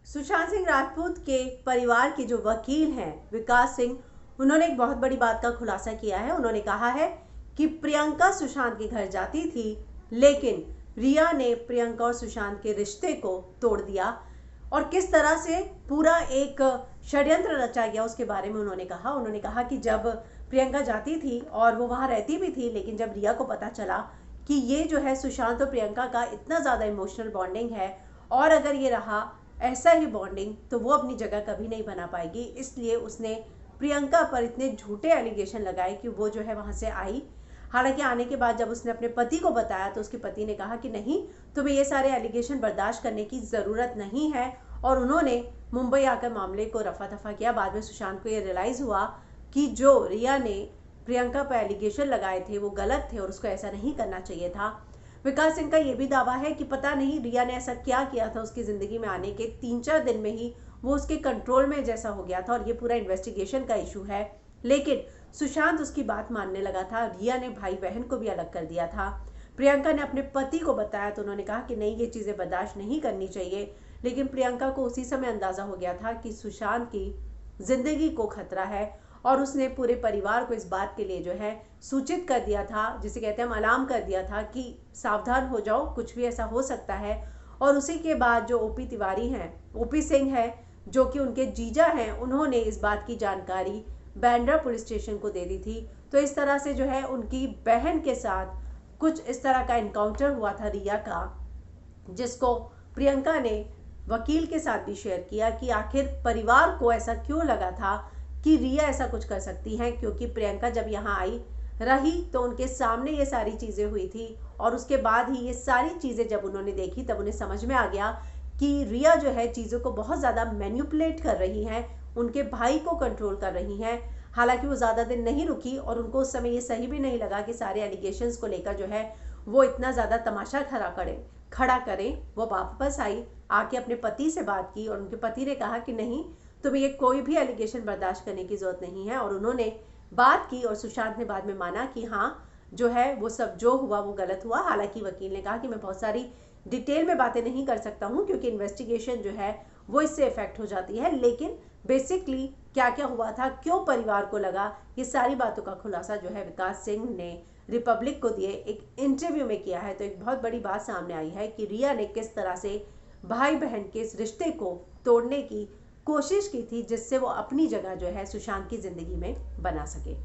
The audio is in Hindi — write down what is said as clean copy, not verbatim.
सुशांत सिंह राजपूत के परिवार के जो वकील हैं विकास सिंह, उन्होंने एक बहुत बड़ी बात का खुलासा किया है। उन्होंने कहा है कि प्रियंका सुशांत के घर जाती थी, लेकिन रिया ने प्रियंका और सुशांत के रिश्ते को तोड़ दिया और किस तरह से पूरा एक षड्यंत्र रचा गया उसके बारे में उन्होंने कहा कि जब प्रियंका जाती थी और वो वहां रहती भी थी, लेकिन जब रिया को पता चला कि ये जो है सुशांत और प्रियंका का इतना ज़्यादा इमोशनल बॉन्डिंग है और अगर ये रहा ऐसा ही बॉन्डिंग तो वो अपनी जगह कभी नहीं बना पाएगी, इसलिए उसने प्रियंका पर इतने झूठे एलिगेशन लगाए कि वो जो है वहाँ से आई। हालांकि आने के बाद जब उसने अपने पति को बताया तो उसके पति ने कहा कि नहीं, तुम्हें ये सारे एलिगेशन बर्दाश्त करने की ज़रूरत नहीं है, और उन्होंने मुंबई आकर मामले को रफा दफा किया। बाद में सुशांत को ये रियलाइज़ हुआ कि जो रिया ने प्रियंका पर एलिगेशन लगाए थे वो गलत थे और उसको ऐसा नहीं करना चाहिए था। विकास सिंह का ये भी दावा है कि पता नहीं रिया ने ऐसा क्या किया था, उसकी ज़िंदगी में आने के 3-4 दिन में ही वो उसके कंट्रोल में जैसा हो गया था और ये पूरा इन्वेस्टिगेशन का इशू है। लेकिन सुशांत उसकी बात मानने लगा था। रिया ने भाई बहन को भी अलग कर दिया था। प्रियंका ने अपने पति को बताया तो उन्होंने कहा कि नहीं, ये चीज़ें बर्दाश्त नहीं करनी चाहिए। लेकिन प्रियंका को उसी समय अंदाज़ा हो गया था कि सुशांत की ज़िंदगी को खतरा है और उसने पूरे परिवार को इस बात के लिए जो है सूचित कर दिया था, जिसे कहते हैं हम अलार्म कर दिया था कि सावधान हो जाओ, कुछ भी ऐसा हो सकता है। और उसी के बाद जो ओपी तिवारी हैं, ओपी सिंह है जो कि उनके जीजा हैं, उन्होंने इस बात की जानकारी बांद्रा पुलिस स्टेशन को दे दी थी। तो इस तरह से जो है उनकी बहन के साथ कुछ इस तरह का इनकाउंटर हुआ था रिया का, जिसको प्रियंका ने वकील के साथ भी शेयर किया कि आखिर परिवार को ऐसा क्यों लगा था कि रिया ऐसा कुछ कर सकती हैं, क्योंकि प्रियंका जब यहाँ आई रही तो उनके सामने ये सारी चीज़ें हुई थी और उसके बाद ही ये सारी चीज़ें जब उन्होंने देखी तब उन्हें समझ में आ गया कि रिया जो है चीज़ों को बहुत ज़्यादा मैन्युपुलेट कर रही हैं, उनके भाई को कंट्रोल कर रही हैं। हालांकि वो ज़्यादा दिन नहीं रुकी और उनको उस समय ये सही भी नहीं लगा कि सारे एलिगेशंस को लेकर जो है वो इतना ज़्यादा तमाशा खड़ा करें। वो वापस आई, आके अपने पति से बात की और उनके पति ने कहा कि नहीं, तुम्हें ये कोई भी एलिगेशन बर्दाश्त करने की ज़रूरत नहीं है। और उन्होंने बात की और सुशांत ने बाद में माना कि हाँ, जो है वो सब जो हुआ वो गलत हुआ। हालांकि वकील ने कहा कि मैं बहुत सारी डिटेल में बातें नहीं कर सकता हूँ क्योंकि इन्वेस्टिगेशन जो है वो इससे इफेक्ट हो जाती है, लेकिन बेसिकली क्या क्या हुआ था, क्यों परिवार को लगा, ये सारी बातों का खुलासा जो है विकास सिंह ने रिपब्लिक को दिए एक इंटरव्यू में किया है। तो एक बहुत बड़ी बात सामने आई है कि रिया ने किस तरह से भाई बहन के इस रिश्ते को तोड़ने की कोशिश की थी, जिससे वो अपनी जगह जो है सुशांत की जिंदगी में बना सके।